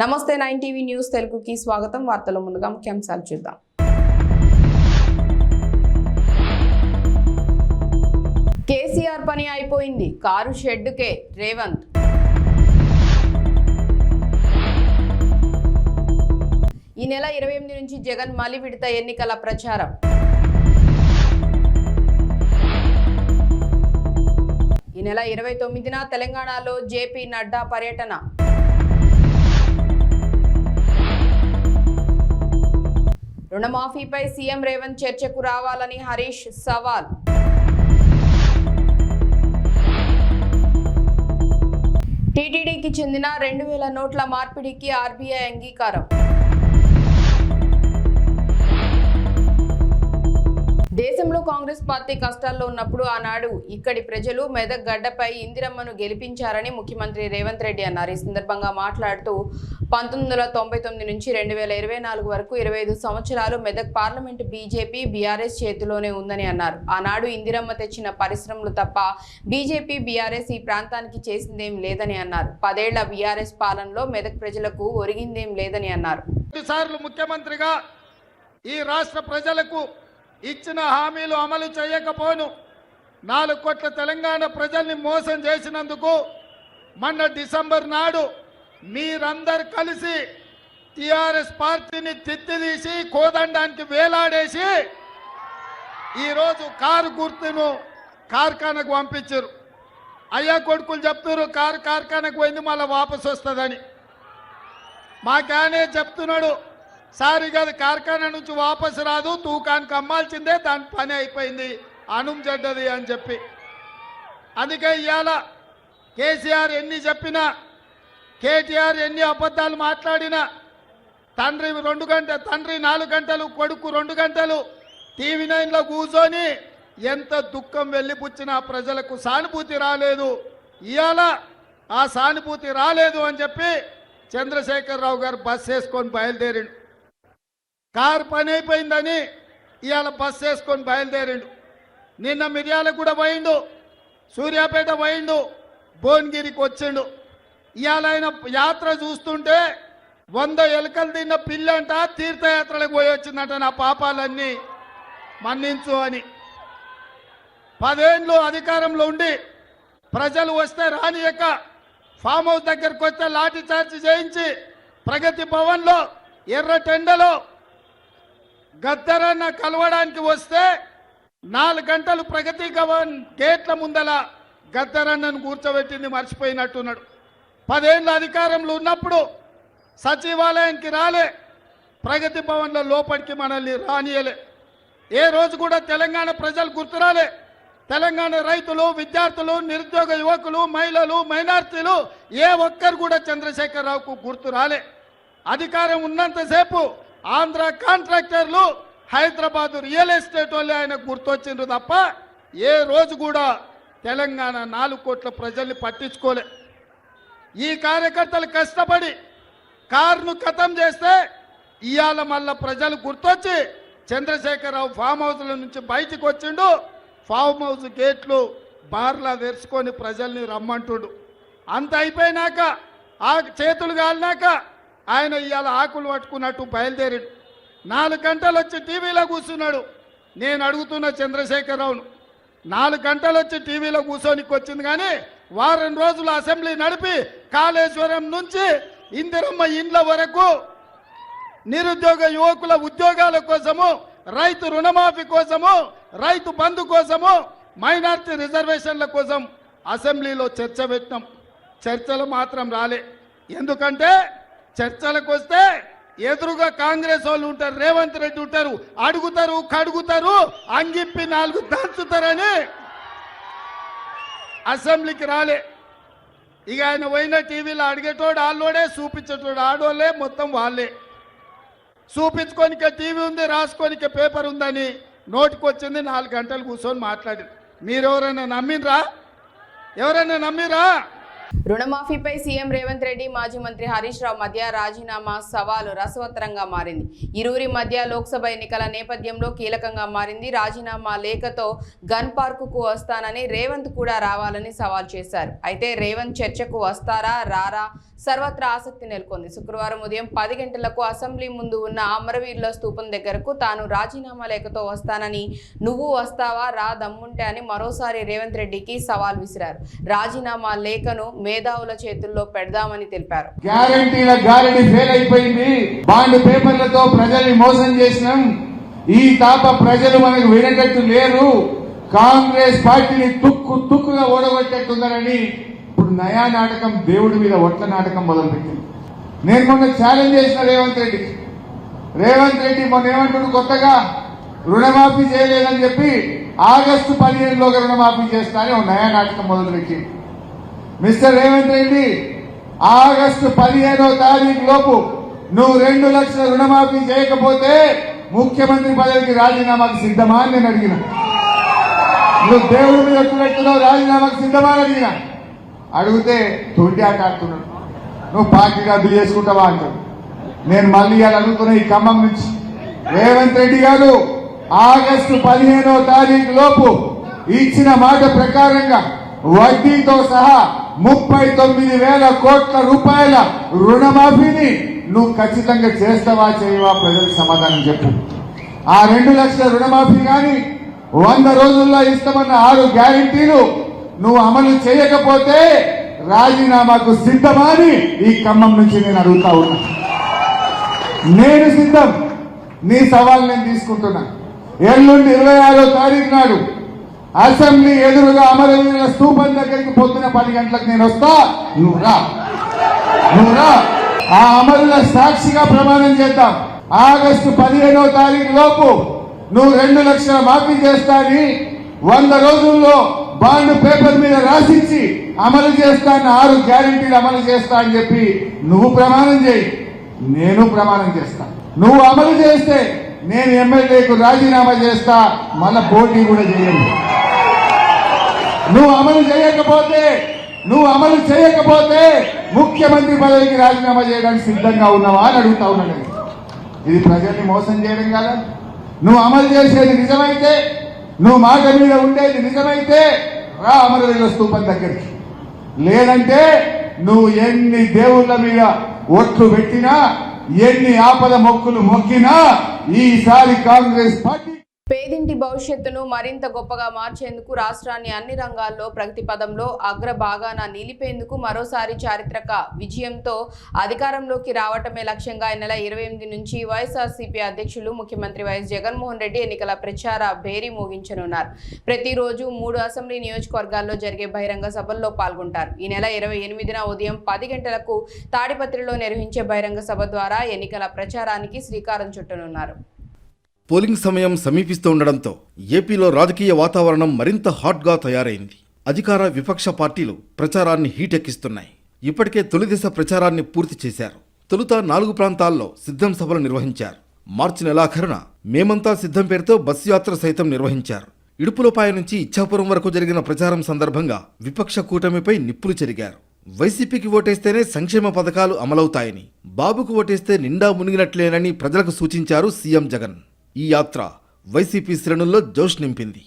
నమస్తే 9 TV news తెలుగుకి స్వాగతం. వార్తల ముందుగా ముఖ్యాంశాలు చూద్దాం. కేసీఆర్ పని అయిపోయింది, కారు షెడ్డుకే రేవంత్. ఈ నెల 28 నుంచి జగన్ మలి విడత ఎన్నికల ప్రచారం. ఈ నెల 29న తెలంగాణలో జేపీ నడ్డా పర్యటన. రుణమాఫీపై సీఎం రేవంత్ చర్చకు రావాలని హరీష్ సవాల్. టీటీడీకి చెందిన 2000 నోట్ల మార్పిడికి ఆర్బీఐ అంగీకారం. దేశంలో కాంగ్రెస్ పార్టీ కష్టాల్లో ఉన్నప్పుడు ఆనాడు ఇక్కడి ప్రజలు మెదక్ గడ్డపై ఇందిరమ్మను గెలిపించారని ముఖ్యమంత్రి రేవంత్ రెడ్డి అన్నారు. ఈ సందర్భంగా మాట్లాడుతూ 1999 నుంచి 2024 వరకు 25 సంవత్సరాలు మెదక్ పార్లమెంటు బీజేపీ బీఆర్ఎస్ చేతిలోనే ఉందని అన్నారు. ఆనాడు ఇందిరమ్మ తెచ్చిన పరిశ్రమలు తప్ప బీజేపీ బీఆర్ఎస్ ఈ ప్రాంతానికి చేసిందేం లేదని అన్నారు. 10 ఏళ్ల బీఆర్ఎస్ పాలనలో మెదక్ ప్రజలకు ఒరిగిందేం లేదని అన్నారు. ముఖ్యమంత్రిగా ఈ రాష్ట్ర ప్రజలకు ఇచ్చిన హామీలు అమలు చేయకపోను 4 కోట్ల తెలంగాణ ప్రజల్ని మోసం చేసినందుకు మొన్న డిసెంబర్ నాడు మీరందరూ కలిసి టిఆర్ఎస్ పార్టీని తిత్తిదీసి కోదండానికి వేలాడేసి ఈరోజు కారు గుర్తును కార్ఖానకు పంపించారు. అయ్యా కొడుకులు చెప్తున్నారు కారు కార్ఖానకు పోయింది మళ్ళీ వాపసు వస్తుందని. మాకానే చెప్తున్నాడు సార్ ఇక అది కార్ఖానా నుంచి వాపసు రాదు, తూకానికి అమ్మాల్సిందే, దాని పని అయిపోయింది, అనుం చెడ్డది అని చెప్పి. అందుకే ఇవాళ కేసీఆర్ ఎన్ని చెప్పినా, కేటీఆర్ ఎన్ని అబద్ధాలు మాట్లాడినా, తండ్రి 4 గంటలు కొడుకు 2 గంటలు టీవీ 9లో కూర్చొని ఎంత దుఃఖం వెళ్ళిపుచ్చినా ప్రజలకు సానుభూతి రాలేదు. ఇవాళ ఆ సానుభూతి రాలేదు అని చెప్పి చంద్రశేఖరరావు గారు బస్ వేసుకొని బయలుదేరిండు. కారు పని అయిపోయిందని ఇవాళ బస్ వేసుకొని బయలుదేరిండు. నిన్న మిర్యాలగూడ పోయిండు, సూర్యాపేట పోయిండు, భువనగిరికి వచ్చిండు. ఇవాళ ఆయన యాత్ర చూస్తుంటే 100 ఎలుకలు తిన్న పిల్లంట తీర్థయాత్రలకు పోయి వచ్చిందంట. నా పాపాలన్నీ మన్నించు అని. 10 ఏళ్ళు అధికారంలో ఉండి ప్రజలు వస్తే రానియక ఫామ్ హౌస్ దగ్గరకు వస్తే లాఠీ చార్జ్ చేయించి ప్రగతి భవన్లో ఎర్రటెండలో గద్దరన్న కలవడానికి వస్తే 4 గంటలు ప్రగతి భవన్ గేట్ల ముందల గద్దరన్నను కూర్చోబెట్టింది మర్చిపోయినట్టున్నాడు. 10 ఏళ్ళ అధికారంలో ఉన్నప్పుడు సచివాలయానికి రాలే, ప్రగతి భవన్లో లోపలికి మనల్ని రానియలే. ఏ రోజు కూడా తెలంగాణ ప్రజలు గుర్తురాలే. తెలంగాణ రైతులు, విద్యార్థులు, నిరుద్యోగ యువకులు, మహిళలు, మైనార్టీలు ఏ ఒక్కరు కూడా చంద్రశేఖరరావుకు గుర్తు రాలే. అధికారం ఉన్నంతసేపు ఆంధ్ర కాంట్రాక్టర్లు, హైదరాబాద్ రియల్ ఎస్టేట్ వాళ్ళు ఆయన గుర్తొచ్చిండ్రు తప్ప ఏ రోజు కూడా తెలంగాణ 4 కోట్ల ప్రజల్ని పట్టించుకోలే. ఈ కార్యకర్తలు కష్టపడి కారును ఖతం చేస్తే ఇవాళ మళ్ళా ప్రజలు గుర్తొచ్చి చంద్రశేఖరరావు ఫామ్ హౌస్ల నుంచి బయటికి వచ్చిండు. ఫామ్ హౌస్ గేట్లు బార్లా తెరుచుకొని ప్రజల్ని రమ్మంటుడు. అంత అయిపోయినాక ఆ చేతులు కాలినాక ఆయన ఇవాళ ఆకులు పట్టుకున్నట్టు బయలుదేరాడు. 4 గంటలు వచ్చి టీవీలో కూర్చున్నాడు. నేను అడుగుతున్న చంద్రశేఖరరావును, 4 గంటలు వచ్చి టీవీలో కూర్చోనికి వచ్చింది కానీ వారం రోజులు అసెంబ్లీ నడిపి కాళేశ్వరం నుంచి ఇందిరమ్మ ఇండ్ల వరకు నిరుద్యోగ యువకుల ఉద్యోగాల కోసము, రైతు రుణమాఫీ కోసము, రైతు బంధు కోసము, మైనార్టీ రిజర్వేషన్ల కోసం అసెంబ్లీలో చర్చ పెట్టినాం. చర్చలు మాత్రం రాలే. ఎందుకంటే చర్చలకు వస్తే ఎదురుగా కాంగ్రెస్ వాళ్ళు ఉంటారు, రేవంత్ రెడ్డి ఉంటారు, అడుగుతారు, కడుగుతారు, అంగిప్పి 4 దంచుతారని అసెంబ్లీకి రాలే. ఇక ఆయన పోయిన టీవీలో అడిగేటోడు ఆళ్ళోడే, చూపించేటోడు ఆడోళ్ళే, మొత్తం వాళ్ళే. చూపించుకోనికే టీవీ ఉంది, రాసుకోనికే పేపర్ ఉందని నోటికొచ్చింది 4 గంటలు కూర్చొని మాట్లాడి. మీరెవరైనా నమ్మినరా? ఎవరైనా నమ్మిరా? రుణమాఫీపై సీఎం రేవంత్ రెడ్డి మాజీ మంత్రి హరీష్ రావు మధ్య రాజీనామా సవాలు రసవత్తరంగా మారింది. ఇరువురి మధ్య లోక్సభ ఎన్నికల నేపథ్యంలో కీలకంగా మారింది. రాజీనామా లేఖతో గన్ పార్కుకు వస్తానని రేవంత్ కూడా రావాలని సవాల్ చేశారు. అయితే రేవంత్ చర్చకు వస్తారా రారా సర్వత్రా ఆసక్తి నెలకొంది. శుక్రవారం ఉదయం 10 గంటలకు అసెంబ్లీ ముందు ఉన్న అమరవీరుల స్తూపం దగ్గరకు తాను రాజీనామా లేఖతో వస్తానని, నువ్వు వస్తావా రా దమ్ముంటే అని మరోసారి రేవంత్ రెడ్డికి సవాల్ విసిరారు. రాజీనామా లేఖను మేధావుల చేతుల్లో పెడదామని తెలిపారు. గ్యారంటీల గారడి ఫెయిల్ అయిపోయింది. బాండ్ పేపర్లతో ప్రజల్ని మోసం చేసినాం. ఈ తాప ప్రజలు మనకు వినేటట్టు లేరు. కాంగ్రెస్ పార్టీని తుక్కుగా ఓడగొట్టేట్టున్నారని ఇప్పుడు నయా నాటకం, దేవుడి మీద ఒట్ల నాటకం మొదలుపెట్టింది. నేను మొన్న ఛాలెంజ్ చేసిన రేవంత్ రెడ్డి మొన్న ఏమంటున్నాడు, కొత్తగా రుణమాఫీ చేయలేదని చెప్పి ఆగస్టు 15లోగా రుణమాఫీ చేస్తా అని ఒక నయా నాటకం మొదలుపెట్టింది. మిస్టర్ రేవంత్ రెడ్డి, ఆగస్టు 15వ తారీఖు లోపు నువ్వు 2 లక్షల రుణమాఫీ చేయకపోతే ముఖ్యమంత్రి పదవికి రాజీనామాకు సిద్ధమా అని నేను అడిగిన. నువ్వు దేవుడి మీద ఎట్టున్నావు, రాజీనామాకు సిద్ధమా అని అడిగిన. అడిగితే తొండి ఆట ఆడుతున్నాడు. నువ్వు పార్టీ రద్దు చేసుకుంటావా అంటాడు. నేను మళ్ళీ ఇలా అడుగుతున్నా ఈ ఖమ్మం నుంచి, రేవంత్ రెడ్డి గారు ఆగస్టు 15వ తారీఖు లోపు ఇచ్చిన మాట ప్రకారంగా వడ్డీతో సహా 39,000 కోట్ల రూపాయల రుణమాఫీని నువ్వు ఖచ్చితంగా చేస్తావా చేయవా ప్రజలకు సమాధానం చెప్పు. ఆ 2 లక్షల రుణమాఫీ కానీ 100 రోజుల్లో ఇస్తామన్న 6 గ్యారెంటీలు నువ్వు అమలు చేయకపోతే రాజీనామాకు సిద్ధమా అని ఈ ఖమ్మం నుంచి నేను అడుగుతా ఉన్నా. నేను సిద్ధం. నీ సవాల్ నేను తీసుకుంటున్నా. ఎల్లుండి 26వ తారీఖు నాడు అసెంబ్లీ ఎదురుగా అమరవీరుల స్తూపం దగ్గరికి పొద్దున 10 గంటలకు నేను వస్తా. నువ్వు రా. ఆ అమరుల సాక్షిగా ప్రమాణం చేద్దాం. ఆగస్టు 15వ తారీఖు లోపు నువ్వు 2 లక్షల మాఫీ చేస్తా అని 100 రోజుల్లో బాండ్ పేపర్ మీద రాసిచ్చి అమలు చేస్తా అన్న 6 గ్యారెంటీలు అమలు చేస్తా అని చెప్పి నువ్వు ప్రమాణం చేయి, నేను ప్రమాణం చేస్తా. నువ్వు అమలు చేస్తే నేను ఎమ్మెల్యేకు రాజీనామా చేస్తా, మళ్ళా పోటీ కూడా చేయండి. నువ్వు అమలు చేయకపోతే ముఖ్యమంత్రి పదవికి రాజీనామా చేయడానికి సిద్ధంగా ఉన్నావా అని అడుగుతా ఉన్నాను. ఇది ప్రజల్ని మోసం చేయడం కదా. నువ్వు అమలు చేసేది నిజమైతే, నువ్వు మాట మీద ఉండేది నిజమైతే రా అమరవీరుల స్తూపం దగ్గరికి. లేదంటే నువ్వు ఎన్ని దేవుళ్ళ మీద ఒట్లు పెట్టినా, ఎన్ని ఆపద మొక్కులు మొక్కినా ఈసారి కాంగ్రెస్ పార్టీ పేదింటి భవిష్యత్తును మరింత గొప్పగా మార్చేందుకు రాష్ట్రాన్ని అన్ని రంగాల్లో ప్రగతి పదంలో అగ్రభాగాన నిలిపేందుకు మరోసారి చారిత్రక విజయంతో అధికారంలోకి రావటమే లక్ష్యంగా ఈ నెల 28 నుంచి వైఎస్ఆర్సీపీ అధ్యక్షులు ముఖ్యమంత్రి వైఎస్ జగన్మోహన్ రెడ్డి ఎన్నికల ప్రచార భేరీ మోగించనున్నారు. ప్రతిరోజు 3 అసెంబ్లీ నియోజకవర్గాల్లో జరిగే బహిరంగ సభల్లో పాల్గొంటారు. ఈ నెల 28న ఉదయం 10 గంటలకు తాడిపత్రిలో నిర్వహించే బహిరంగ సభ ద్వారా ఎన్నికల ప్రచారానికి శ్రీకారం చుట్టనున్నారు. పోలింగ్ సమయం సమీపిస్తూ ఉండడంతో ఏపీలో రాజకీయ వాతావరణం మరింత హాట్గా తయారైంది. అధికార విపక్ష పార్టీలు ప్రచారాన్ని హీటెక్కిస్తున్నాయి. ఇప్పటికే తొలిదశ ప్రచారాన్ని పూర్తి చేశారు. తొలుత 4 ప్రాంతాల్లో సిద్ధం సభలు నిర్వహించారు. మార్చి నెలాఖరున మేమంతా సిద్ధం పేరుతో బస్సు యాత్ర సైతం నిర్వహించారు. ఇడుపులపాయ నుంచి ఇచ్చాపురం వరకు జరిగిన ప్రచారం సందర్భంగా విపక్ష కూటమిపై నిప్పులు చెరిగారు. వైసీపీకి ఓటేస్తేనే సంక్షేమ పథకాలు అమలవుతాయని, బాబుకు ఓటేస్తే నిండా మునిగినట్లేనని ప్రజలకు సూచించారు సీఎం జగన్. ఈ యాత్ర వైసీపీ శ్రేణుల్లో జోష్ నింపింది.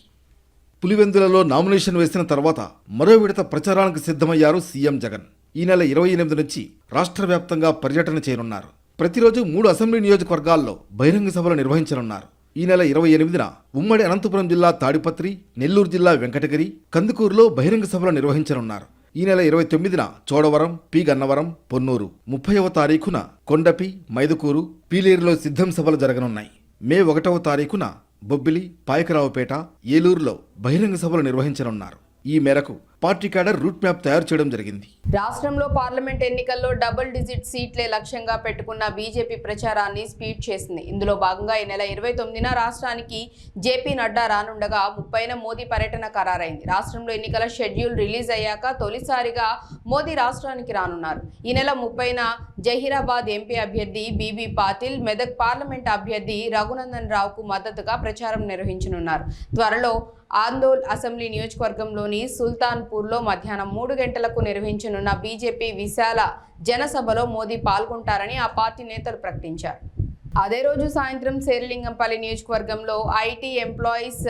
పులివెందులలో నామినేషన్ వేసిన తర్వాత మరో విడత ప్రచారానికి సిద్ధమయ్యారు సీఎం జగన్. ఈ నెల 28 నుంచి రాష్ట్ర వ్యాప్తంగా పర్యటన చేయనున్నారు. ప్రతిరోజు 3 అసెంబ్లీ నియోజకవర్గాల్లో బహిరంగ సభలు నిర్వహించనున్నారు. ఈ నెల 28న ఉమ్మడి అనంతపురం జిల్లా తాడిపత్రి, నెల్లూరు జిల్లా వెంకటగిరి, కందుకూరులో బహిరంగ సభలు నిర్వహించనున్నారు. ఈ నెల 29న చోడవరం, పి గన్నవరం, పొన్నూరు, 30వ తారీఖున కొండపి, మైదుకూరు, పీలేరులో సిద్ధం సభలు జరగనున్నాయి. మే 1వ తారీఖున బొబ్బిలి, పాయకరావుపేట, ఏలూరులో బహిరంగ సభలు నిర్వహించనున్నారు. ఈ మేరకు పార్టీ క్యాడర్ రూట్ మ్యాప్ తయారు చేయడం జరిగింది. రాష్ట్రంలో పార్లమెంట్ ఎన్నికల్లో డబుల్ డిజిట్ సీట్లే లక్ష్యంగా పెట్టుకున్న బీజేపీ ప్రచారాన్ని స్పీడ్ చేసింది. ఇందులో భాగంగా ఈ నెల 29న రాష్ట్రానికి జేపీ నడ్డా రానుండగా 30న మోదీ పర్యటన ఖరారైంది. రాష్ట్రంలో ఎన్నికల షెడ్యూల్ రిలీజ్ అయ్యాక తొలిసారిగా మోదీ రాష్ట్రానికి రానున్నారు. ఈ నెల 30న జహీరాబాద్ ఎంపీ అభ్యర్థి బీబీ పాటిల్, మెదక్ పార్లమెంట్ అభ్యర్థి రఘునందన్ రావుకు మద్దతుగా ప్రచారం నిర్వహించనున్నారు. త్వరలో ఆందోల్ అసెంబ్లీ నియోజకవర్గంలోని సుల్తాన్పూర్లో మధ్యాహ్నం 3 గంటలకు నిర్వహించనున్న బీజేపీ విశాల జనసభలో మోదీ పాల్గొంటారని ఆ పార్టీ నేతలు ప్రకటించారు. అదే రోజు సాయంత్రం శేరిలింగంపల్లి నియోజకవర్గంలో ఐటీ ఎంప్లాయీస్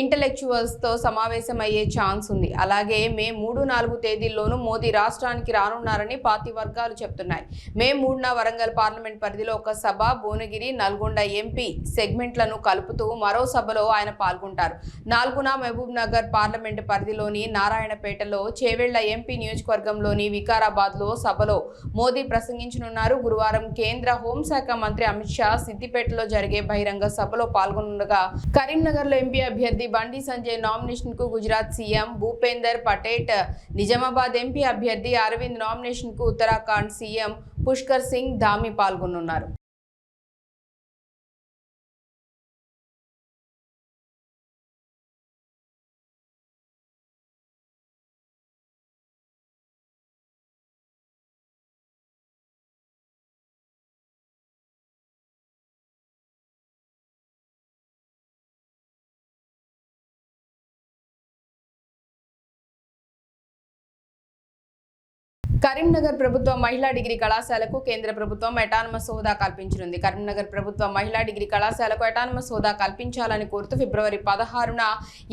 ఇంటలెక్చువల్స్తో సమావేశమయ్యే ఛాన్స్ ఉంది. అలాగే మే 3-4 తేదీల్లోనూ మోదీ రాష్ట్రానికి రానున్నారని పార్టీ వర్గాలు చెప్తున్నాయి. మే 3న వరంగల్ పార్లమెంట్ పరిధిలో ఒక సభ, భువనగిరి, నల్గొండ ఎంపీ సెగ్మెంట్లను కలుపుతూ మరో సభలో ఆయన పాల్గొంటారు. 4న మహబూబ్ నగర్ పార్లమెంట్ పరిధిలోని నారాయణపేటలో, చేవెళ్ల ఎంపీ నియోజకవర్గంలోని వికారాబాద్లో సభలో మోదీ ప్రసంగించనున్నారు. గురువారం కేంద్ర హోంశాఖ మంత్రి అమిత్ షా సిద్దిపేటలో జరిగే బహిరంగ సభలో పాల్గొనగా, కరీంనగర్లో ఎంపీ అభ్యర్థి బండి సంజయ్ నామినేషన్ కు గుజరాత్ సీఎం భూపేందర్ పటేల్, నిజామాబాద్ ఎంపీ అభ్యర్థి అరవింద్ నామినేషన్ కు ఉత్తరాఖండ్ సీఎం పుష్కర్ సింగ్ ధామీ పాల్గొనున్నారు. కరీంనగర్ ప్రభుత్వ మహిళా డిగ్రీ కళాశాలకు కేంద్ర ప్రభుత్వం అటానమస్ హోదా కల్పించనుంది. కరీంనగర్ ప్రభుత్వ మహిళా డిగ్రీ కళాశాలకు అటానమస్ హోదా కల్పించాలని కోరుతూ ఫిబ్రవరి 16న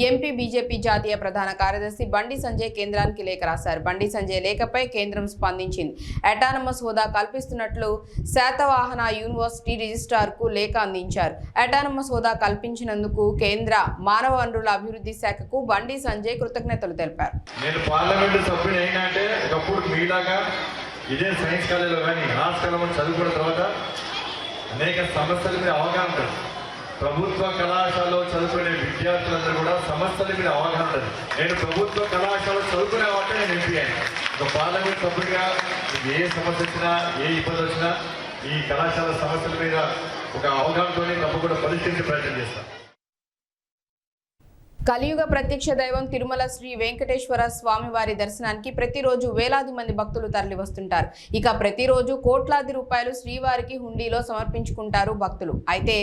ఎంపీ బీజేపీ జాతీయ ప్రధాన కార్యదర్శి బండి సంజయ్ కేంద్రానికి లేఖ రాశారు. బండి సంజయ్ లేఖపై కేంద్రం స్పందించింది. అటానమస్ హోదా కల్పిస్తున్నట్లు శాతవాహన యూనివర్సిటీ రిజిస్ట్రార్కు లేఖ అందించారు. అటానమస్ హోదా కల్పించినందుకు కేంద్ర మానవ వనరుల అభివృద్ధి శాఖకు బండి సంజయ్ కృతజ్ఞతలు తెలిపారు. ఇదే సైన్స్ కాలేజీలో కానీ ఆర్ట్స్ కాలేజీలో చదువుకున్న తర్వాత అనేక సమస్యల మీద అవగాహన ఉంటుంది. ప్రభుత్వ కళాశాలలో చదువుకునే విద్యార్థులందరూ కూడా సమస్యల మీద అవగాహన ఉంటుంది. నేను ప్రభుత్వ కళాశాలలో చదువుకునే వాటి నేను ఎంపీ అయ్యాను. ఒక పార్లమెంట్ సభ్యుడిగా ఏ సమస్య వచ్చినా, ఏ ఇబ్బంది వచ్చినా ఈ కళాశాల సమస్యల మీద ఒక అవగాహనతోనే తప్పకుండా పరిష్కరించే ప్రయత్నం చేస్తాను. కలియుగ ప్రత్యక్ష దైవం తిరుమల శ్రీ వెంకటేశ్వర స్వామి వారి దర్శనానికి ప్రతిరోజు వేలాది మంది భక్తులు తరలి వస్తుంటారు. ఇక ప్రతిరోజు కోట్లాది రూపాయలు శ్రీవారికి హుండీలో సమర్పించుకుంటారు భక్తులు. అయితే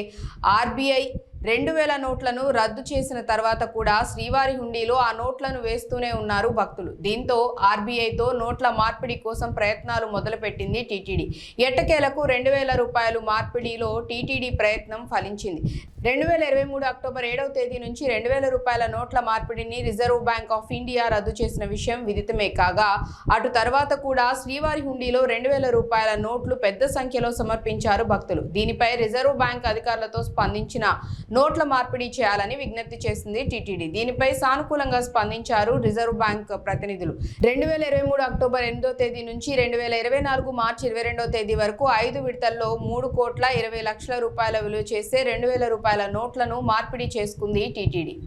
ఆర్బీఐ 2000 నోట్లను రద్దు చేసిన తర్వాత కూడా శ్రీవారి హుండీలో ఆ నోట్లను వేస్తూనే ఉన్నారు భక్తులు. దీంతో ఆర్బీఐతో నోట్ల మార్పిడి కోసం ప్రయత్నాలు మొదలుపెట్టింది టీటీడీ. ఎట్టకేలకు 2000 రూపాయలు మార్పిడిలో టీటీడీ ప్రయత్నం ఫలించింది. 2023 అక్టోబర్ 7వ తేదీ నుంచి 2000 రూపాయల నోట్ల మార్పిడిని రిజర్వ్ బ్యాంక్ ఆఫ్ ఇండియా రద్దు చేసిన విషయం విదితమే కాగా, అటు తర్వాత కూడా శ్రీవారి హుండీలో 2000 రూపాయల నోట్లు పెద్ద సంఖ్యలో సమర్పించారు భక్తులు. దీనిపై రిజర్వ్ బ్యాంక్ అధికారులతో స్పందించిన నోట్ల మార్పిడి చేయాలని విజ్ఞప్తి చేసింది టీటీడీ. దీనిపై సానుకూలంగా స్పందించారు రిజర్వ్ బ్యాంక్ ప్రతినిధులు. 2023 అక్టోబర్ 8వ తేదీ నుంచి 2024 మార్చి 22వ తేదీ వరకు 5 విడతల్లో 3,20,00,000 రూపాయల విలువ చేసే 2000 రూపాయల నోట్లను మార్పిడి చేసుకుంది టీటీడీ.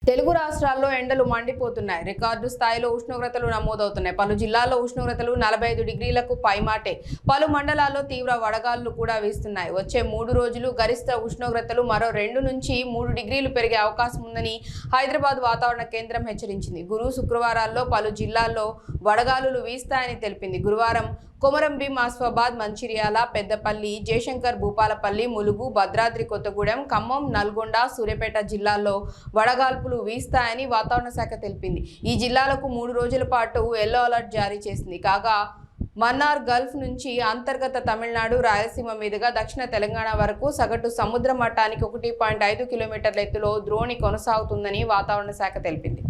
తెలుగు రాష్ట్రాల్లో ఎండలు మండిపోతున్నాయి. రికార్డు స్థాయిలో ఉష్ణోగ్రతలు నమోదవుతున్నాయి. పలు జిల్లాల్లో ఉష్ణోగ్రతలు 45 డిగ్రీలకు పైమాటే. పలు మండలాల్లో తీవ్ర వడగాళ్లు కూడా వీస్తున్నాయి. వచ్చే 3 రోజులు గరిష్ట ఉష్ణోగ్రతలు మరో 2 నుంచి 3 డిగ్రీలు పెరిగే అవకాశం ఉందని హైదరాబాద్ వాతావరణ కేంద్రం హెచ్చరించింది. గురు శుక్రవారాల్లో పలు జిల్లాల్లో వడగాలులు వీస్తాయని తెలిపింది. గురువారం కొమరంభీం, ఆసిఫాబాద్, మంచిర్యాల, పెద్దపల్లి, జయశంకర్, భూపాలపల్లి, ములుగు, భద్రాద్రి కొత్తగూడెం, ఖమ్మం, నల్గొండ, సూర్యాపేట జిల్లాల్లో వడగాల్పులు వీస్తాయని వాతావరణ శాఖ తెలిపింది. ఈ జిల్లాలకు 3 రోజుల పాటు ఎల్లో అలర్ట్ జారీ చేసింది. కాగా మన్నార్ గల్ఫ్ నుంచి అంతర్గత తమిళనాడు, రాయలసీమ మీదుగా దక్షిణ తెలంగాణ వరకు సగటు సముద్ర మట్టానికి 1.5 కిలోమీటర్ల ఎత్తులో ద్రోణి కొనసాగుతుందని వాతావరణ శాఖ తెలిపింది.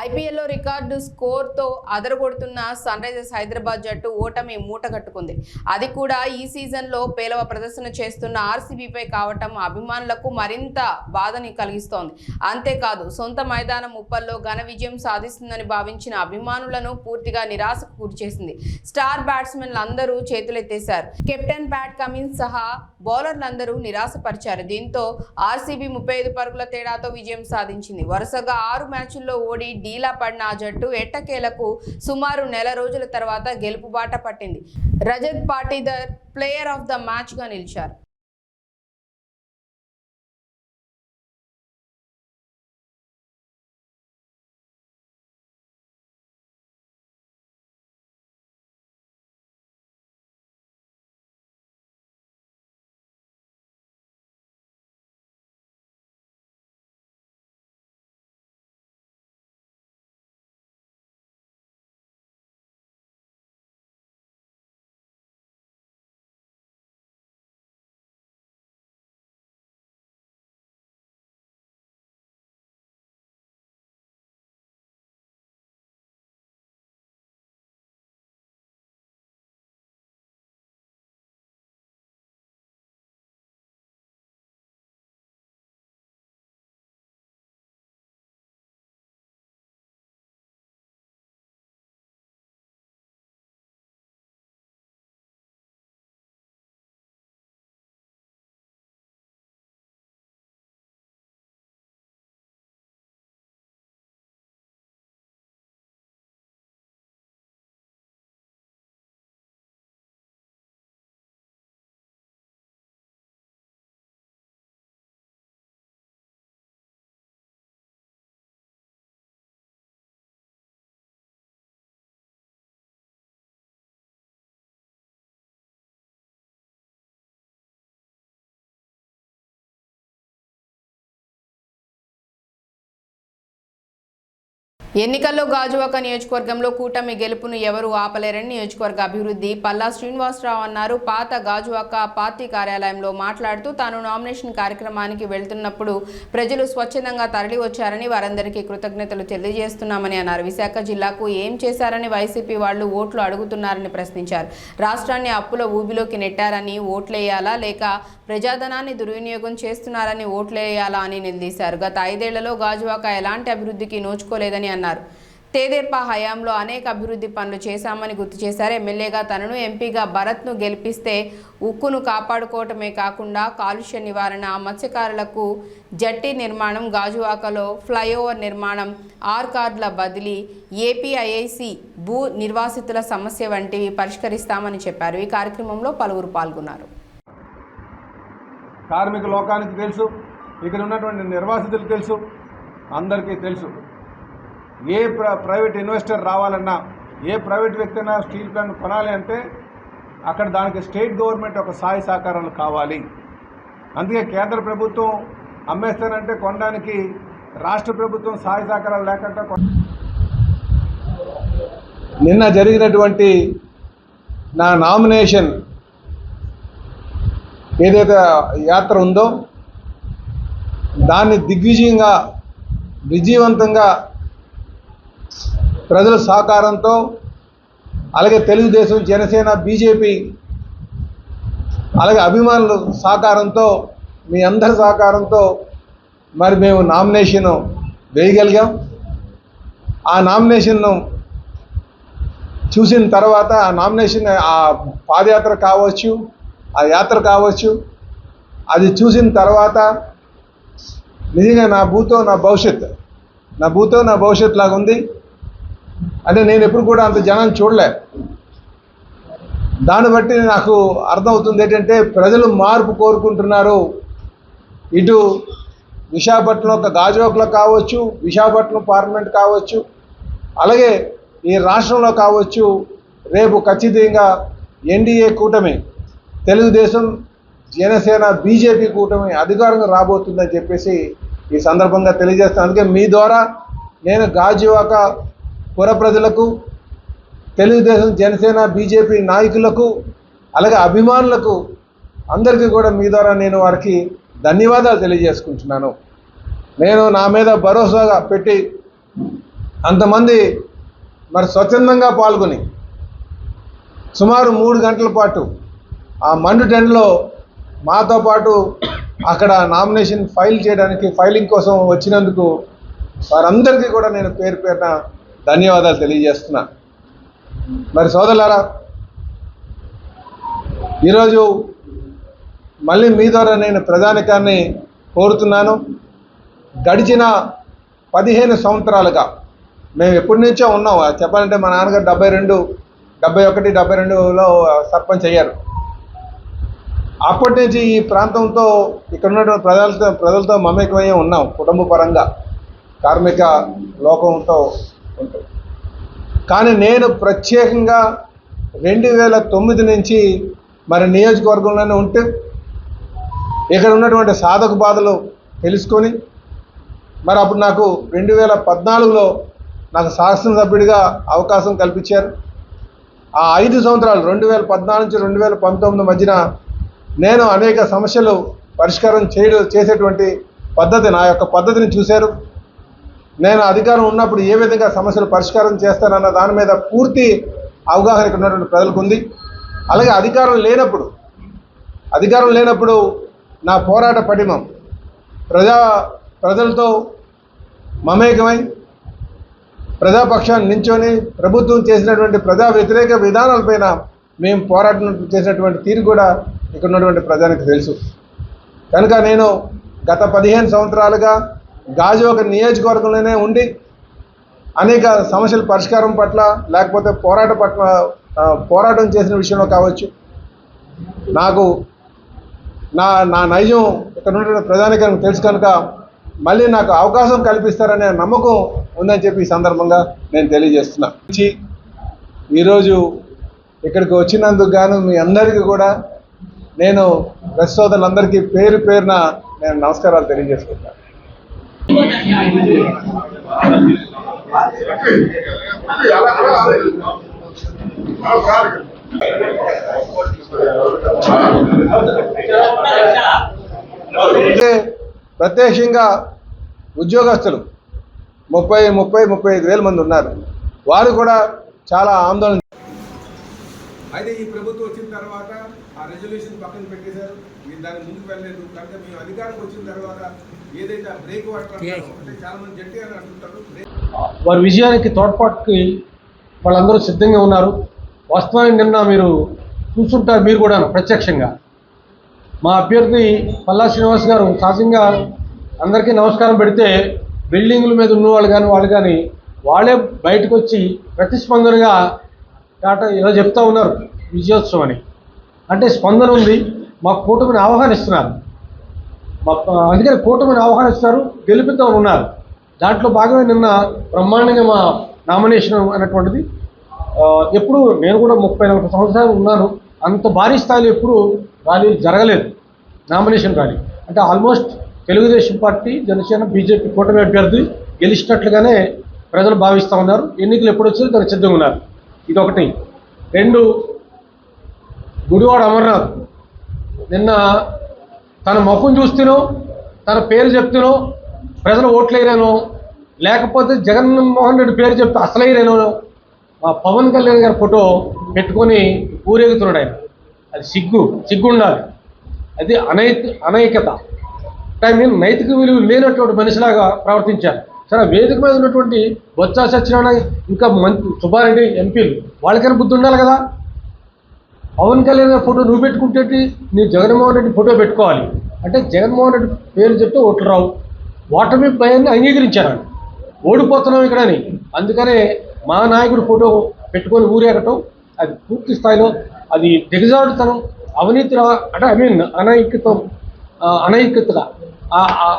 ఐపీఎల్లో రికార్డు స్కోర్తో అదరగొడుతున్న సన్ రైజర్స్ హైదరాబాద్ జట్టు ఓటమి మూటగట్టుకుంది. అది కూడా ఈ సీజన్లో పేలవ ప్రదర్శన చేస్తున్న ఆర్సీబీపై కావటం అభిమానులకు మరింత బాధని కలిగిస్తోంది. అంతేకాదు సొంత మైదానం ఉప్పల్లో ఘన విజయం సాధిస్తుందని భావించిన అభిమానులను పూర్తిగా నిరాశకు గురిచేసింది. స్టార్ బ్యాట్స్మెన్లు అందరూ చేతులెత్తేశారు. కెప్టెన్ ప్యాట్ కమిన్స్ సహా బౌలర్లందరూ నిరాశపరిచారు. దీంతో ఆర్సీబీ 35 పరుగుల తేడాతో విజయం సాధించింది. వరుసగా 6 మ్యాచ్ల్లో ఓడి డీలా పడిన ఆ జట్టు ఎట్టకేలకు సుమారు నెల రోజుల తర్వాత గెలుపు బాట పట్టింది. Rajat Patidar player of the match గా నిలిచారు. ఎన్నికల్లో గాజువాక నియోజకవర్గంలో కూటమి గెలుపును ఎవరూ ఆపలేరని నియోజకవర్గ అభివృద్ధి పల్లా శ్రీనివాసరావు అన్నారు. పాత గాజువాక పార్టీ కార్యాలయంలో మాట్లాడుతూ తాను నామినేషన్ కార్యక్రమానికి వెళ్తున్నప్పుడు ప్రజలు స్వచ్ఛందంగా తరలి వచ్చారని వారందరికీ కృతజ్ఞతలు తెలియజేస్తున్నామని అన్నారు. విశాఖ జిల్లాకు ఏం చేశారని వైసీపీ వాళ్లు ఓట్లు అడుగుతున్నారని ప్రశ్నించారు. రాష్ట్రాన్ని అప్పుల ఊబిలోకి నెట్టారని ఓట్లేయాలా లేక ప్రజాధనాన్ని దుర్వినియోగం చేస్తున్నారని ఓట్లేయాలా అని నిలదీశారు. గత 5 ఏళ్లలో గాజువాక ఎలాంటి అభివృద్ధికి నోచుకోలేదని అన్నారు. తేదేపా హయాంలో అనేక అభివృద్ధి పనులు చేశామని గుర్తు చేశారు. ఎమ్మెల్యేగా తనను, ఎంపీగా భరత్ను గెలిపిస్తే ఉక్కును కాపాడుకోవటమే కాకుండా కాలుష్య నివారణ, మత్స్యకారులకు జట్టి నిర్మాణం, గాజువాకలో ఫ్లైఓవర్ నిర్మాణం, కార్డుల బదిలీ, ఏపీఐఐసి భూ నిర్వాసితుల సమస్య వంటివి పరిష్కరిస్తామని చెప్పారు. ఈ కార్యక్రమంలో పలువురు పాల్గొన్నారు. కార్మిక లోకానికి తెలుసు, ఇక్కడ ఉన్నటువంటి నిర్వాసితులకు తెలుసు, అందరికీ తెలుసు. ఏ ప్రైవేట్ ఇన్వెస్టర్ రావాలన్నా, ఏ ప్రైవేట్ వ్యక్తి అయినా స్టీల్ ప్లాంట్ కొనాలి అంటే అక్కడ దానికి స్టేట్ గవర్నమెంట్ ఒక సహాయ సహకారాలు కావాలి. అందుకే కేంద్ర ప్రభుత్వం అమ్మేస్తానంటే కొనడానికి రాష్ట్ర ప్రభుత్వం సహాయ సహకారాలు లేకుండా నిన్న జరిగినటువంటి నా నామినేషన్ ఏదైతే యాత్ర ఉందో దాన్ని దిగ్విజయంగా విజయవంతంగా ప్రజల సహకారంతో, అలాగే తెలుగుదేశం, జనసేన, బీజేపీ, అలాగే అభిమానుల సహకారంతో, మీ అందరి సహకారంతో మరి మేము నామినేషన్ వేయగలిగాం. ఆ నామినేషన్ను చూసిన తర్వాత ఆ నామినేషన్, ఆ పాదయాత్ర కావచ్చు, ఆ యాత్ర కావచ్చు, అది చూసిన తర్వాత నిజంగా నా భూతో నా భవిష్యత్ లాగా ఉంది. అంటే నేను ఎప్పుడు కూడా అంత జనాన్ని చూడలే. దాన్ని బట్టి నాకు అర్థమవుతుంది ఏంటంటే ప్రజలు మార్పు కోరుకుంటున్నారు. ఇటు విశాఖపట్నం ఒక గాజువాకలో కావచ్చు, విశాఖపట్నం పార్లమెంట్ కావచ్చు, అలాగే ఈ రాష్ట్రంలో కావచ్చు, రేపు ఖచ్చితంగా ఎన్డీఏ కూటమి, తెలుగుదేశం, జనసేన, బీజేపీ కూటమి అధికారంగా రాబోతుందని చెప్పేసి ఈ సందర్భంగా తెలియజేస్తాను. అందుకే మీ ద్వారా నేను గాజువాక పుర ప్రజలకు, తెలుగుదేశం, జనసేన, బీజేపీ నాయకులకు, అలాగే అభిమానులకు అందరికీ కూడా మీ ద్వారా నేను వారికి ధన్యవాదాలు తెలియజేసుకుంటున్నాను. నేను నా మీద భరోసాగా పెట్టి అంతమంది మరి స్వచ్ఛందంగా పాల్గొని సుమారు 3 గంటల పాటు ఆ మండు టెంట్లో మాతో పాటు అక్కడ నామినేషన్ ఫైలింగ్ కోసం వచ్చినందుకు వారందరికీ కూడా నేను పేరు పేరున ధన్యవాదాలు తెలియజేస్తున్నా. మరి సోదరులారా, ఈరోజు మళ్ళీ మీ ద్వారా నేను ప్రజానికాన్ని కోరుతున్నాను. గడిచిన 15 సంవత్సరాలుగా మేము ఎప్పటి నుంచో ఉన్నాం. చెప్పాలంటే మా నాన్నగారు 71, 72లో సర్పంచ్ అయ్యారు. అప్పటి నుంచి ఈ ప్రాంతంతో ఇక్కడ ఉన్నటువంటి ప్రజలతో మమేకమయ్యే ఉన్నాం. కుటుంబ పరంగా కార్మిక లోకంతో ఉంటాం. కానీ నేను ప్రత్యేకంగా 2009 నుంచి మరి నియోజకవర్గంలోనే ఉంటూ ఇక్కడ ఉన్నటువంటి సాధక బాధలు తెలుసుకొని మరి అప్పుడు నాకు 2014లో నాకు శాసనసభ్యుడిగా అవకాశం కల్పించారు. ఆ 5 సంవత్సరాలు 2014 నుంచి 2019 మధ్యన నేను అనేక సమస్యలు పరిష్కారం చేసేటువంటి పద్ధతి, నా యొక్క పద్ధతిని చూశారు. నేను అధికారం ఉన్నప్పుడు ఏ విధంగా సమస్యలు పరిష్కారం చేస్తానన్న దాని మీద పూర్తి అవగాహన ఇక్కడ ఉన్నటువంటి ప్రజలకు ఉంది. అలాగే అధికారం లేనప్పుడు నా పోరాట పటిమం ప్రజలతో మమేకమై ప్రజాపక్షాన్ని నించొని ప్రభుత్వం చేసినటువంటి ప్రజా వ్యతిరేక విధానాలపైన మేము పోరాటం చేసినటువంటి తీరు కూడా ఇక్కడ ఉన్నటువంటి ప్రజానికి తెలుసు. కనుక నేను గత 15 సంవత్సరాలుగా గాజువాక నియోజకవర్గంలోనే ఉండి అనేక సమస్యల పరిష్కారం పట్ల లేకపోతే పోరాటం చేసిన విషయంలో కావచ్చు, నాకు నా నైజం ఇక్కడ ఉన్నటువంటి ప్రజానికానికి తెలుసు. కనుక మళ్ళీ నాకు అవకాశం కల్పిస్తారనే నమ్మకం ఉందని చెప్పి ఈ సందర్భంగా నేను తెలియజేస్తున్నా. ఈరోజు ఇక్కడికి వచ్చినందుకు గాను మీ అందరికీ కూడా నేను ప్రెస్ సోదరులందరికీ పేరు పేరున నేను నమస్కారాలు తెలియజేసుకుంటాను. ప్రత్యక్షంగా ఉద్యోగస్తులు 35 వేల మంది ఉన్నారు. వారు కూడా చాలా ఆందోళన. అయితే ఈ ప్రభుత్వం వచ్చిన తర్వాత ఆ రెజల్యూషన్ పక్కన పెట్టేశారు. మీరు దాన్ని ముందుకు వెళ్ళలేదు. కనుక మేము అధికారం వచ్చిన తర్వాత ఏదైతే ఆ బ్రేక్ వాటర్ అంటే చాలా మంది జట్టి అని అంటుంటారు. వారి విజయానికి తోడ్పాటుకి వాళ్ళందరూ సిద్ధంగా ఉన్నారు. వాస్తవానికి నిన్న మీరు చూస్తుంటారు, మీరు కూడా ప్రత్యక్షంగా మా అభ్యర్థి పల్లా శ్రీనివాస్ గారు సహజంగా అందరికీ నమస్కారం పెడితే బిల్డింగుల మీద ఉన్నవాళ్ళు కానీ వాళ్ళే బయటకు వచ్చి ప్రతిస్పందనగా ఇలా చెప్తా ఉన్నారు విజయోత్సవం అని. అంటే స్పందన ఉంది, మా కూటమిని ఆహ్వానిస్తున్నారు. అందుకని కూటమిని ఆహ్వానిస్తున్నారు, గెలిపిద్దామని ఉన్నారు. దాంట్లో భాగమే నిన్న బ్రహ్మాండంగా మా నామినేషన్ అనేటువంటిది ఎప్పుడు నేను కూడా 30-40 సంవత్సరాలు ఉన్నాను. అంత భారీ స్థాయిలో ఎప్పుడు ర్యాలీ జరగలేదు, నామినేషన్ ర్యాలీ. అంటే almost Telugu Desam party, Janasena, BJP కూటమి అభ్యర్థి గెలిచినట్లుగానే ప్రజలు భావిస్తూ ఉన్నారు. ఎన్నికలు ఎప్పుడు వచ్చారో దానికి సిద్ధంగా ఉన్నారు. ఇదొకటి. 2, గుడివాడ అమర్నాథ్ నిన్న తన ముఖం చూస్తేనో తన పేరు చెప్తేనో ప్రజలు ఓట్లేరేనో, లేకపోతే జగన్మోహన్ రెడ్డి పేరు చెప్తే అసలైరేనో మా పవన్ కళ్యాణ్ గారి ఫోటో పెట్టుకొని ఊరేగుతున్నాడు ఆయన. అది సిగ్గు ఉండాలి. అది అనైకత. నైతిక విలువ లేనటువంటి మనిషిలాగా ప్రవర్తించారు. సరే, వేదిక మీద ఉన్నటువంటి బొత్స సత్యనారాయణ ఇంకా సుబ్బారెడ్డి ఎంపీలు వాళ్ళకైనా బుద్ధి ఉండాలి కదా. పవన్ కళ్యాణ్ గారి ఫోటో నువ్వు పెట్టుకుంటే నీ జగన్మోహన్ రెడ్డి ఫోటో పెట్టుకోవాలి. అంటే జగన్మోహన్ రెడ్డి పేరు చెప్తే ఓట్లు రావు. ఓటమి భయాన్ని అంగీకరించారు. ఓడిపోతున్నాం ఇక్కడని. అందుకనే మా నాయకుడు ఫోటో పెట్టుకొని ఊరేగటం అది పూర్తి స్థాయిలో అది దిగజాడుతనం, అవినీతి, అంటే అనైక్యతగా.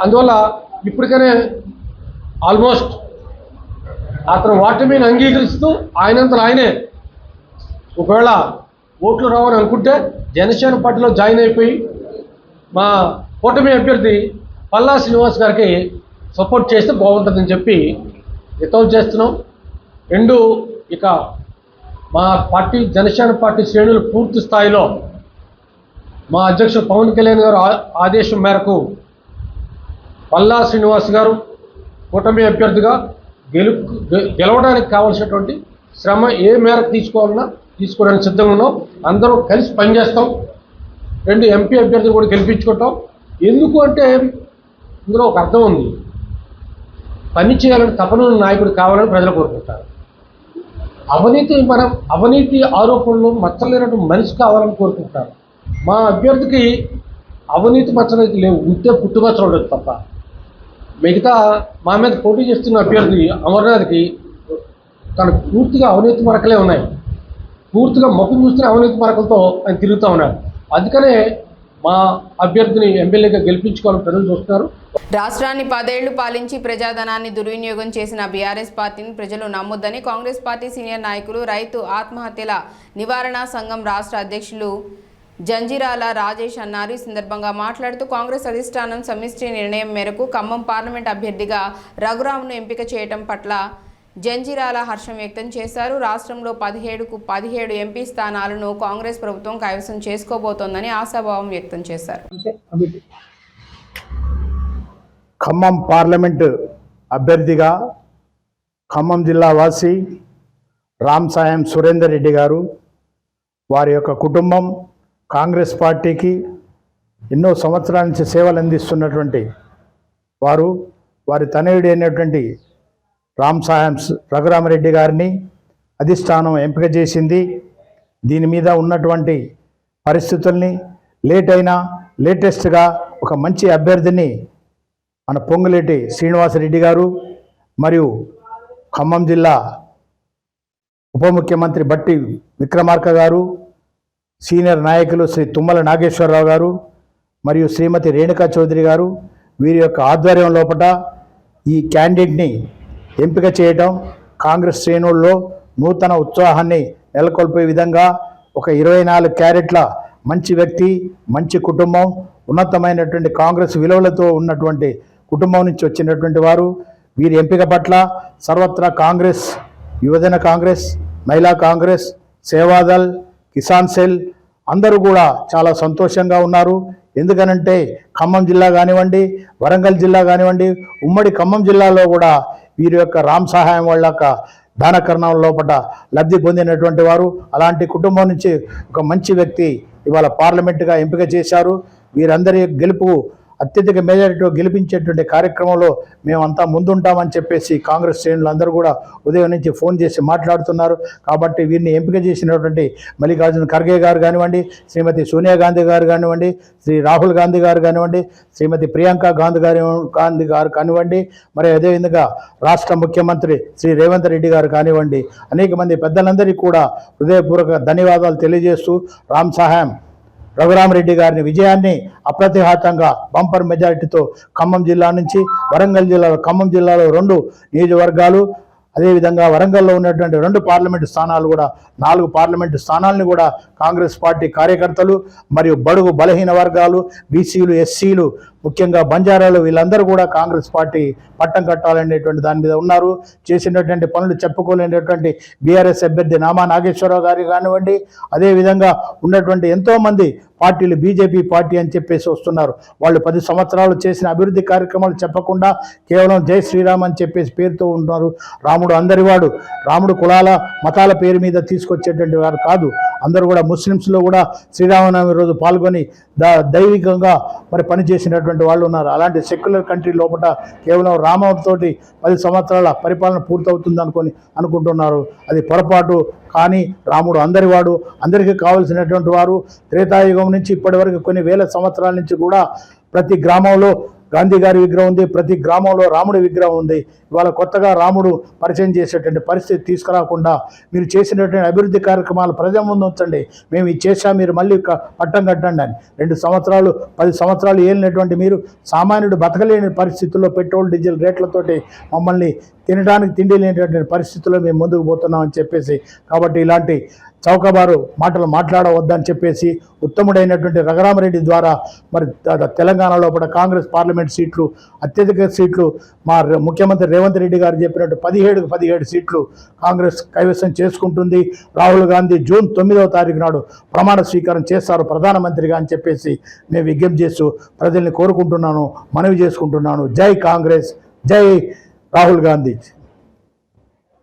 అందువల్ల ఇప్పటికనే ఆల్మోస్ట్ అతను ఓటమిని అంగీకరిస్తూ ఆయనంతలో ఆయనే ఒకవేళ ఓట్లు రావని అనుకుంటే జనసేన పార్టీలో జాయిన్ అయిపోయి మా కూటమి అభ్యర్థి పల్లా శ్రీనివాస్ గారికి సపోర్ట్ చేస్తే బాగుంటుందని చెప్పి హితవు చేస్తున్నాం. 2, ఇక మా పార్టీ జనసేన పార్టీ శ్రేణులు పూర్తి స్థాయిలో మా అధ్యక్షుడు పవన్ కళ్యాణ్ గారు ఆదేశం మేరకు పల్లా శ్రీనివాస్ గారు కూటమి అభ్యర్థిగా గెలవడానికి కావాల్సినటువంటి శ్రమ ఏ మేరకు తీసుకోవాలన్నా తీసుకోవడానికి సిద్ధంగా ఉన్నాం. అందరూ కలిసి పనిచేస్తాం. 2 ఎంపీ అభ్యర్థులు కూడా గెలిపించుకుంటాం. ఎందుకు అంటే ఇందులో ఒక అర్థం ఉంది. పని చేయాలని తపన నాయకుడు కావాలని ప్రజలు కోరుకుంటారు. అవినీతి ఆరోపణలు మచ్చలేనటువంటి మనిషి కావాలని కోరుకుంటారు. మా అభ్యర్థికి అవినీతి మచ్చలైతే లేవు, ఉంటే పుట్టుమచ్చలు ఉండదు తప్ప. మిగతా మా మీద పోటీ చేస్తున్న అభ్యర్థి అమర్నాథ్కి తనకు పూర్తిగా అవినీతి మరకలే ఉన్నాయి. పూర్తిగా ముఖం చూస్తున్న అవినీతి మరకలతో ఆయన తిరుగుతూ ఉన్నాడు. అందుకనే మా అభ్యర్థిని ఎమ్మెల్యేగా గెలిపించుకోవాలని ప్రజలు చూస్తున్నారు. రాష్ట్రాన్ని 10 ఏళ్లు పాలించి ప్రజాధనాన్ని దుర్వినియోగం చేసిన బీఆర్ఎస్ పార్టీని ప్రజలు నమ్మొద్దని కాంగ్రెస్ పార్టీ సీనియర్ నాయకులు రైతు ఆత్మహత్యల నివారణ సంఘం రాష్ట్ర అధ్యక్షులు జంజిరాల రాజేష్ అన్నారు. ఈ సందర్భంగా మాట్లాడుతూ కాంగ్రెస్ అధిష్టానం సమిష్టి నిర్ణయం మేరకు ఖమ్మం పార్లమెంట్ అభ్యర్థిగా రఘురామ్ను ఎంపిక చేయడం పట్ల జంజిరాల హర్షం వ్యక్తం చేశారు. రాష్ట్రంలో 17కు 17 ఎంపీ స్థానాలను కాంగ్రెస్ ప్రభుత్వం కైవసం చేసుకోబోతోందని ఆశాభావం వ్యక్తం చేశారు. ఖమ్మం పార్లమెంటు అభ్యర్థిగా ఖమ్మం జిల్లా వాసి రామ్ సాయం సురేందర్ రెడ్డి గారు, వారి యొక్క కుటుంబం కాంగ్రెస్ పార్టీకి ఎన్నో సంవత్సరాల నుంచి సేవలు అందిస్తున్నటువంటి వారు, వారి తనయుడు అయినటువంటి రామ్ సాయం రఘురామరెడ్డి గారిని అధిష్టానం ఎంపిక చేసింది. దీని మీద ఉన్నటువంటి పరిస్థితుల్ని లేటెస్ట్గా ఒక మంచి అభ్యర్థిని మన పొంగులేటి శ్రీనివాసరెడ్డి గారు మరియు ఖమ్మం జిల్లా ఉప ముఖ్యమంత్రి బట్టి విక్రమార్క గారు, సీనియర్ నాయకులు శ్రీ తుమ్మల నాగేశ్వరరావు గారు మరియు శ్రీమతి రేణుకా చౌదరి గారు, వీరి యొక్క ఆధ్వర్యం లోపల ఈ క్యాండిడేట్ని ఎంపిక చేయడం కాంగ్రెస్ శ్రేణుల్లో నూతన ఉత్సాహాన్ని నెలకొల్పే విధంగా ఒక 24 క్యారెట్ల మంచి వ్యక్తి, మంచి కుటుంబం, ఉన్నతమైనటువంటి కాంగ్రెస్ విలువలతో ఉన్నటువంటి కుటుంబం నుంచి వచ్చినటువంటి వారు. వీరి ఎంపిక పట్ల సర్వత్రా కాంగ్రెస్, యువజన కాంగ్రెస్, మహిళా కాంగ్రెస్, సేవాదల్, కిసాన్ సెల్ అందరూ కూడా చాలా సంతోషంగా ఉన్నారు. ఎందుకనంటే ఖమ్మం జిల్లా కానివ్వండి, వరంగల్ జిల్లా కానివ్వండి, ఉమ్మడి ఖమ్మం జిల్లాలో కూడా వీరి యొక్క రామ్ సహాయం వాళ్ళ యొక్క దానకరణం లోపల లబ్ధి పొందినటువంటి వారు. అలాంటి కుటుంబం నుంచి ఒక మంచి వ్యక్తి ఇవాళ పార్లమెంటుగా ఎంపిక చేశారు. వీరందరి గెలుపు అత్యధిక మెజారిటీతో గెలిపించేటువంటి కార్యక్రమంలో మేమంతా ముందుంటామని చెప్పేసి కాంగ్రెస్ శ్రేణులు అందరూ కూడా ఉదయం నుంచి ఫోన్ చేసి మాట్లాడుతున్నారు. కాబట్టి వీరిని ఎంపిక చేసినటువంటి మల్లికార్జున ఖర్గే గారు కానివ్వండి, శ్రీమతి సోనియా గాంధీ గారు కానివ్వండి, శ్రీ రాహుల్ గాంధీ గారు కానివ్వండి, శ్రీమతి ప్రియాంక గాంధీ గారు కానివ్వండి, మరి అదేవిధంగా రాష్ట్ర ముఖ్యమంత్రి శ్రీ రేవంత్ రెడ్డి గారు కానివ్వండి, అనేక మంది పెద్దలందరికీ కూడా హృదయపూర్వక ధన్యవాదాలు తెలియజేస్తూ రామ్ సహాయం రఘురామరెడ్డి గారిని విజయాన్ని అప్రతిహతంగా బంపర్ మెజారిటీతో ఖమ్మం జిల్లా నుంచి వరంగల్ జిల్లాలో, ఖమ్మం జిల్లాలో 2 నియోజకవర్గాలు, అదేవిధంగా వరంగల్లో ఉన్నటువంటి 2 పార్లమెంటు స్థానాలు కూడా 4 పార్లమెంటు స్థానాలను కూడా కాంగ్రెస్ పార్టీ కార్యకర్తలు మరియు బడుగు బలహీన వర్గాలు, బీసీలు, ఎస్సీలు, ముఖ్యంగా బంజారాలు వీళ్ళందరూ కూడా కాంగ్రెస్ పార్టీ పట్టం కట్టాలనేటువంటి దాని మీద ఉన్నారు. చేసినటువంటి పనులు చెప్పుకోలేనటువంటి బీఆర్ఎస్ అభ్యర్థి నామా నాగేశ్వరరావు గారు కానివ్వండి, అదేవిధంగా ఉన్నటువంటి ఎంతోమంది పార్టీలు బీజేపీ పార్టీ అని చెప్పేసి వస్తున్నారు. వాళ్ళు 10 సంవత్సరాలు చేసిన అభివృద్ధి కార్యక్రమాలు చెప్పకుండా కేవలం జై శ్రీరామ్ అని చెప్పేసి పేరుతో ఉంటున్నారు. రాముడు అందరివాడు, రాముడు కులాల మతాల పేరు మీద తీసుకొచ్చేటువంటి వారు కాదు. అందరూ కూడా ముస్లిమ్స్లో కూడా శ్రీరామనవమి రోజు పాల్గొని దైవికంగా మరి పనిచేసినటువంటి వాళ్ళు ఉన్నారు. అలాంటి సెక్యులర్ కంట్రీ లోపల కేవలం రామతోటి 10 సంవత్సరాల పరిపాలన పూర్తవుతుంది అనుకుంటున్నారు. అది పొరపాటు. కానీ రాముడు అందరివాడు, అందరికీ కావలసినటువంటి వారు. త్రేతాయుగం నుంచి ఇప్పటి వరకు కొన్ని వేల సంవత్సరాల నుంచి కూడా ప్రతి గ్రామంలో గాంధీ గారి విగ్రహం ఉంది, ప్రతి గ్రామంలో రాముడి విగ్రహం ఉంది. ఇవాళ కొత్తగా రాముడు పరిచయం చేసేటువంటి పరిస్థితి తీసుకురాకుండా మీరు చేసినటువంటి అభివృద్ధి కార్యక్రమాలు ప్రజల ముందు ఉంచండి. మేము ఇది చేశాం, మీరు మళ్ళీ పట్టం కట్టండి అని. 2 సంవత్సరాలు 10 సంవత్సరాలు ఏలినటువంటి మీరు సామాన్యుడు బతకలేని పరిస్థితుల్లో పెట్రోల్ డీజిల్ రేట్లతోటి మమ్మల్ని తినడానికి తిండి లేనటువంటి పరిస్థితుల్లో మేము ముందుకు పోతున్నామని చెప్పేసి, కాబట్టి ఇలాంటి చౌకబారు మాటలు మాట్లాడవద్దని చెప్పేసి ఉత్తముడైనటువంటి రఘురామరెడ్డి ద్వారా మరి తెలంగాణలో కూడా కాంగ్రెస్ పార్లమెంట్ సీట్లు, అత్యధిక సీట్లు మా ముఖ్యమంత్రి రేవంత్ రెడ్డి గారు చెప్పినట్టు 17కు 17 సీట్లు కాంగ్రెస్ కైవసం చేసుకుంటుంది. రాహుల్ గాంధీ జూన్ 9వ తారీఖు నాడు ప్రమాణ స్వీకారం చేస్తారు ప్రధానమంత్రిగా అని చెప్పేసి మేము విజ్ఞప్తి చేస్తూ ప్రజల్ని కోరుకుంటున్నాను, మనవి చేసుకుంటున్నాను. జై కాంగ్రెస్, జై రాహుల్ గాంధీ.